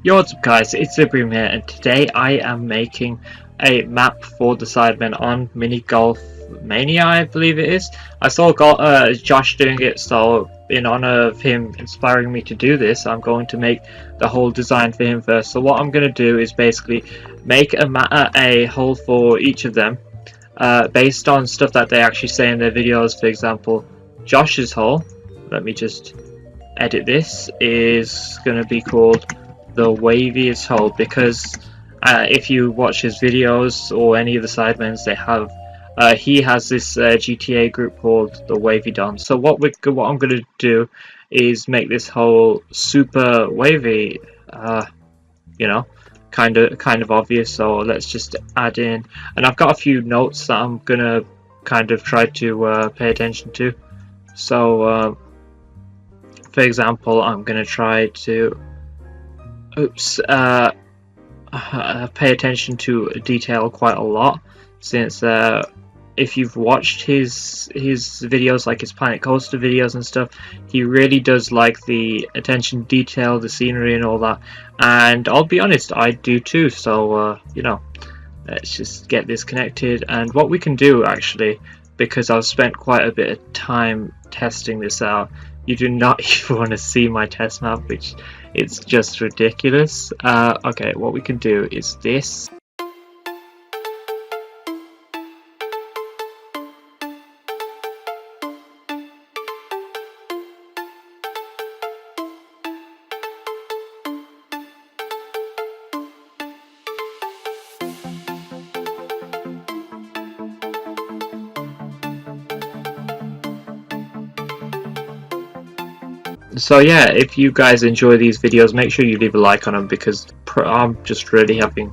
Yo, what's up guys, it's Sidemen here, and today I am making a map for the Sidemen on Minigolf Mania, I believe it is. I saw Josh doing it, so in honor of him inspiring me to do this, I'm going to make the whole design for him first. So what I'm going to do is basically make a hole for each of them based on stuff that they actually say in their videos. For example, Josh's hole, let me just edit this, is going to be called the Wavey's hole, because if you watch his videos or any of the Sidemen's, they have he has this GTA group called the Wavey Dons. So what I'm going to do is make this hole super wavy, you know, kind of obvious. So let's just add in, and I've got a few notes that I'm gonna kind of try to pay attention to. So for example, I'm gonna try to pay attention to detail quite a lot, since if you've watched his videos, like his Planet Coaster videos and stuff, he really does like the attention to detail, the scenery and all that, and I'll be honest, I do too. So you know, let's just get this connected. And what we can do, actually, because I've spent quite a bit of time testing this out, you do not even want to see my test map, which it's just ridiculous. Okay, what we can do is this. So yeah, if you guys enjoy these videos, make sure you leave a like on them, because I'm just really having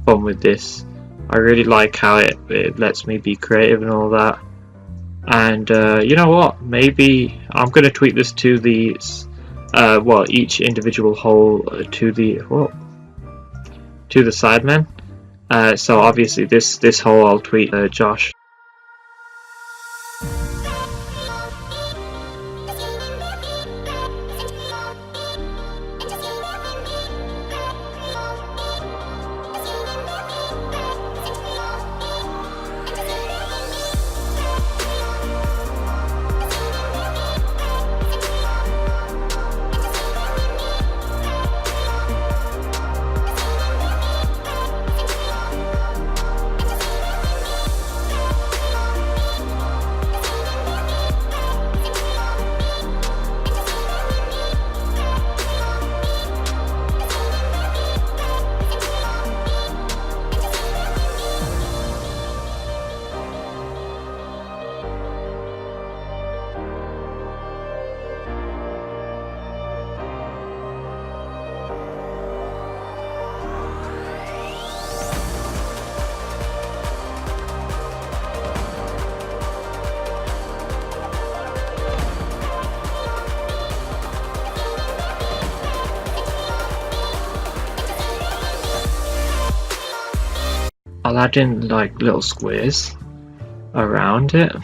fun with this. I really like how it lets me be creative and all that. And you know what, maybe I'm going to tweak this to the well, each individual hole to the Sidemen. So obviously this hole I'll tweet Josh. I'll add in like little squares around it,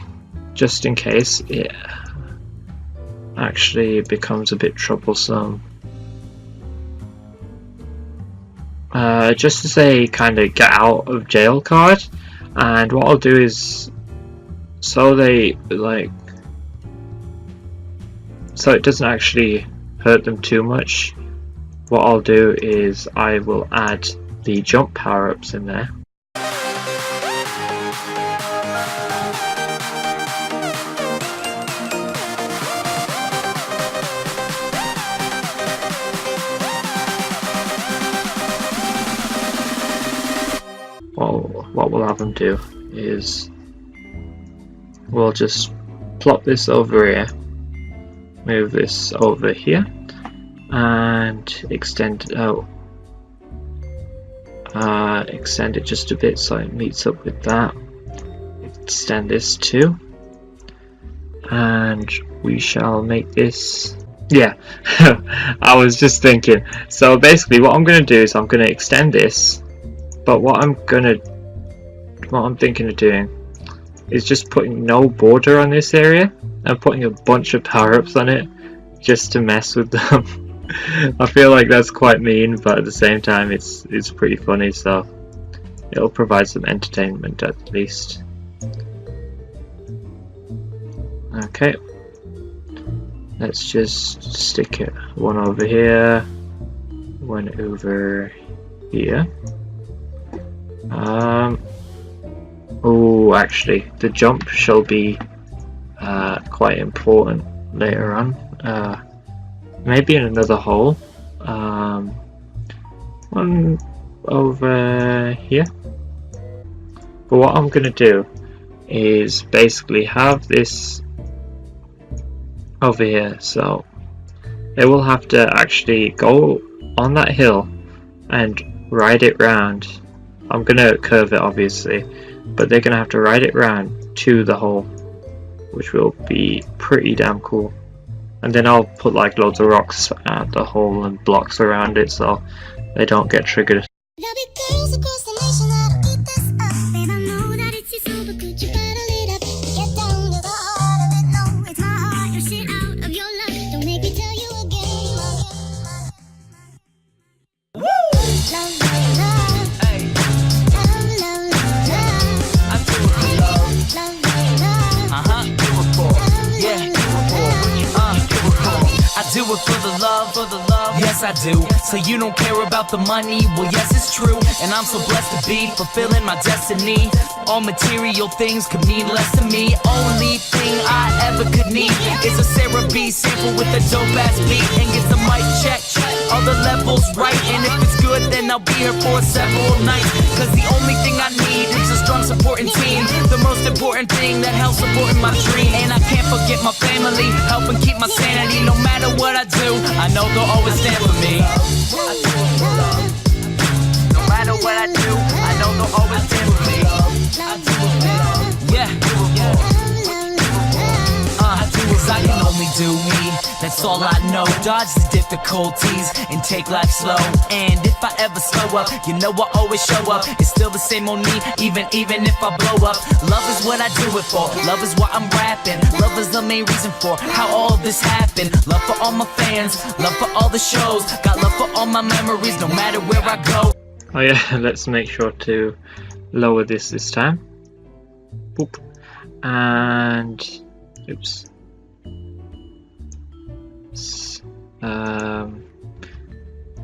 just in case it actually becomes a bit troublesome. Just as a kind of get out of jail card. And what I'll do is, so it doesn't actually hurt them too much, what I'll do is I will add the jump power-ups in there. What we'll have them do is we'll just plop this over here, move this over here, and extend it out. Extend it just a bit so it meets up with that. Extend this too, and we shall make this. Yeah, I was just thinking. So basically, what I'm going to do is I'm going to extend this, but what I'm thinking of doing is just putting no border on this area and putting a bunch of power-ups on it just to mess with them. I feel like that's quite mean, but at the same time it's pretty funny, so it'll provide some entertainment at least. Okay, let's just stick it one over here, one over here. Oh, actually, the jump shall be quite important later on. Maybe in another hole. One over here. But what I'm gonna do is basically have this over here, so they will have to actually go on that hill and ride it round. I'm gonna curve it obviously, but they're gonna have to ride it round to the hole, which will be pretty damn cool. And then I'll put like loads of rocks at the hole and blocks around it so they don't get triggered. Do it for the love, yes I do. So you don't care about the money, well yes it's true. And I'm so blessed to be fulfilling my destiny. All material things could mean less to me. Only thing I ever could need is a Sarah B sample with a dope ass beat. And get the mic check, all the levels right. And if it's good then I'll be here for several nights. Cause the only thing I need is a strong supporting team. The most important thing that helps supporting my dream. And I can't forget my family, helping keep my sanity. No matter what I do, I know they'll always stand for me. No matter what I do, I know they'll always stand for me. Yeah. Cause I can only do me, that's all I know. Dodge the difficulties and take life slow. And if I ever slow up, you know I always show up. It's still the same on me, even if I blow up. Love is what I do it for, love is why I'm rapping. Love is the main reason for how all this happened. Love for all my fans, love for all the shows. Got love for all my memories, no matter where I go. Oh yeah, let's make sure to lower this time. Boop. And oops.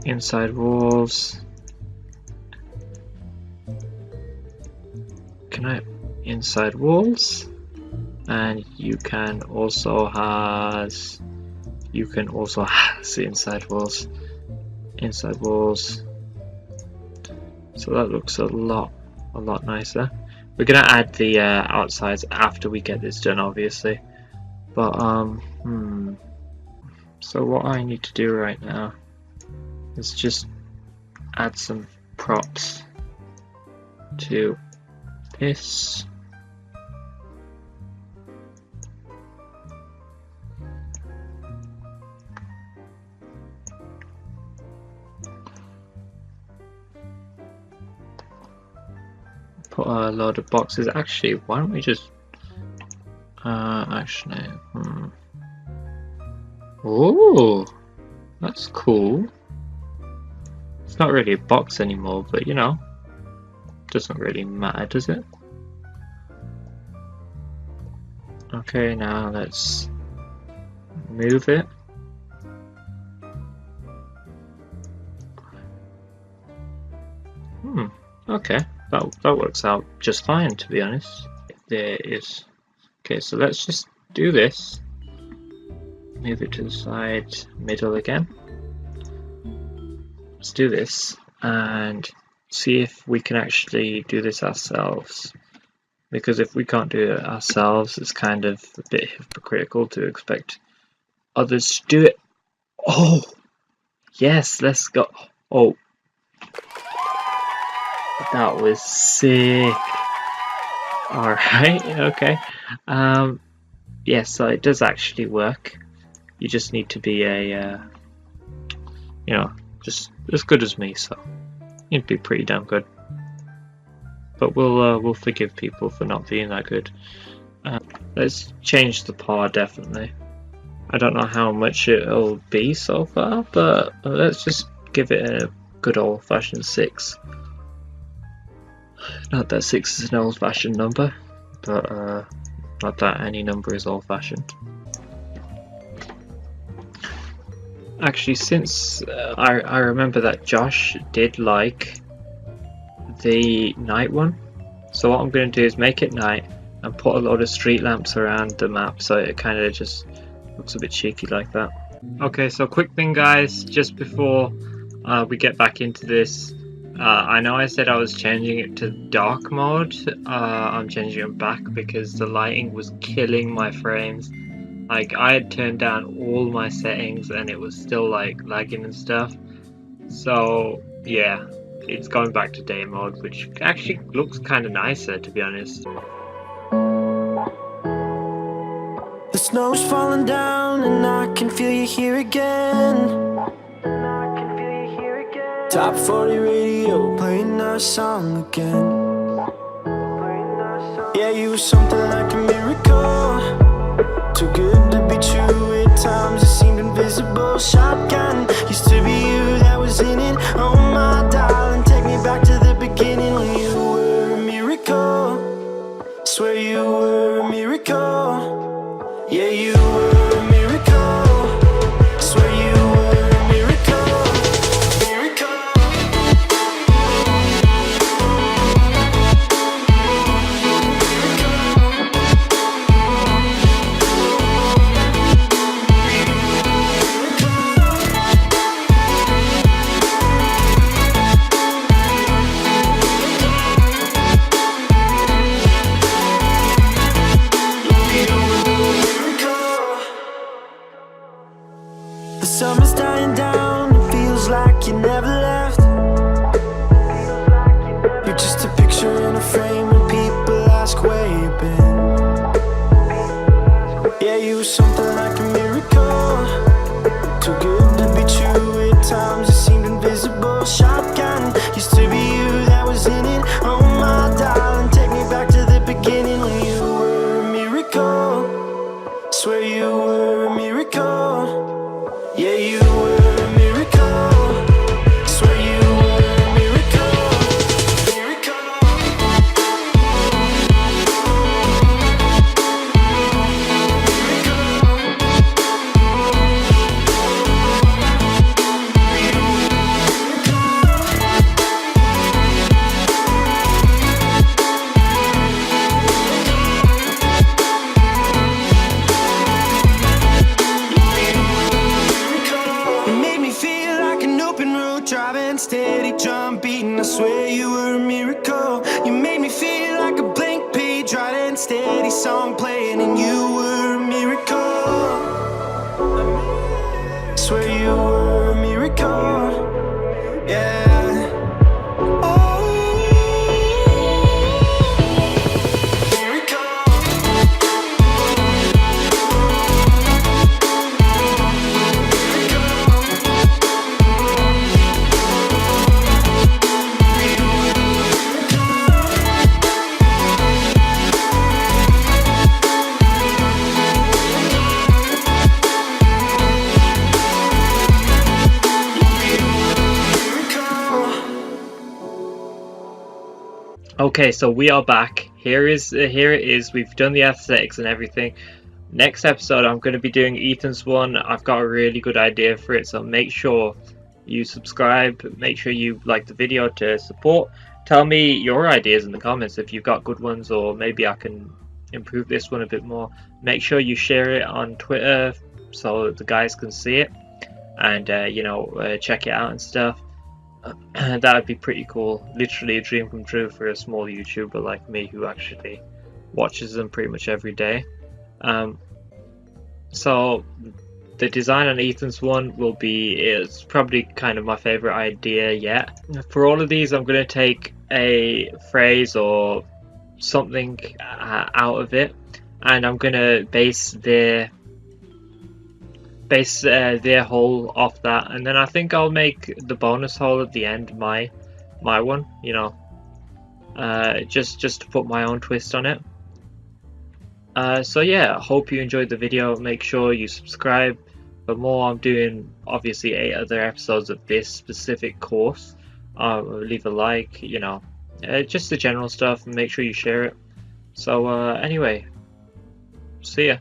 Inside walls. Can I inside walls? And you can also has inside walls. Inside walls. So that looks a lot nicer. We're gonna add the outsides after we get this done, obviously. But so what I need to do right now is just add some props to this. Put a load of boxes. Actually, why don't we just oh, that's cool. It's not really a box anymore, but you know, doesn't really matter, does it? Okay, now let's move it. Okay, that works out just fine, to be honest. There is. Okay, so let's just do this. Move it to the side, middle again. Let's do this and see if we can actually do this ourselves. Because if we can't do it ourselves, it's kind of a bit hypocritical to expect others to do it. Oh, yes, let's go. Oh, that was sick. Alright, okay. Yeah, so it does actually work. You just need to be a, you know, just as good as me, so you'd be pretty damn good. But we'll forgive people for not being that good. Let's change the par, definitely. I don't know how much it'll be so far, but let's just give it a good old-fashioned 6. Not that 6 is an old-fashioned number, but not that any number is old-fashioned. Actually, since I remember that Josh did like the night one, so what I'm going to do is make it night and put a load of street lamps around the map, so it kind of just looks a bit cheeky like that. Okay, so quick thing guys, just before we get back into this, I know I said I was changing it to dark mode. I'm changing it back because the lighting was killing my frames. Like, I had turned down all my settings and it was still like lagging and stuff. So yeah, it's going back to day mode, which actually looks kind of nicer, to be honest. The snow's falling down and I can feel you here again. Top 40 radio, playing our song again. Yeah, you were something like a miracle, too good to be true. At times it seemed invisible. Shotgun used to be you that was in it. Oh my darling, take me back to the beginning when you were a miracle. Swear you were a miracle. Yeah, you were a miracle. Swear you were a miracle. Miracle. The summer's dying down, it feels like you never left. You're just a picture in a frame when people ask where you've been. Yeah, you were something like a miracle, too good to be true. At times it seemed invisible. Shotgun used to be you that was in it. Oh my darling, take me back to the beginning when you were a miracle. Swear you were a miracle. Yeah, you were a miracle. Swear you were a miracle. Miracle. You made me feel like an open road, driving steady, drum beating. I swear you were a miracle. You made me feel like a blank page, writing steady, song playing, and you were a miracle. Swear you were a miracle. Yeah. Oh, miracle. Okay, so we are back. Here it is. We've done the aesthetics and everything. Next episode, I'm going to be doing Ethan's one. I've got a really good idea for it, so make sure you subscribe. Make sure you like the video to support. Tell me your ideas in the comments if you've got good ones, or maybe I can improve this one a bit more. Make sure you share it on Twitter so the guys can see it, and check it out and stuff. That would be pretty cool. Literally a dream come true for a small YouTuber like me who actually watches them pretty much every day. So the design on Ethan's one will be, it's probably kind of my favorite idea yet. For all of these, I'm going to take a phrase or something out of it, and I'm going to base their hole off that, and then I think I'll make the bonus hole at the end my one, just to put my own twist on it. So yeah, hope you enjoyed the video. Make sure you subscribe for more. I'm doing obviously 8 other episodes of this specific course. Leave a like, you know, just the general stuff, and make sure you share it. So anyway, see ya.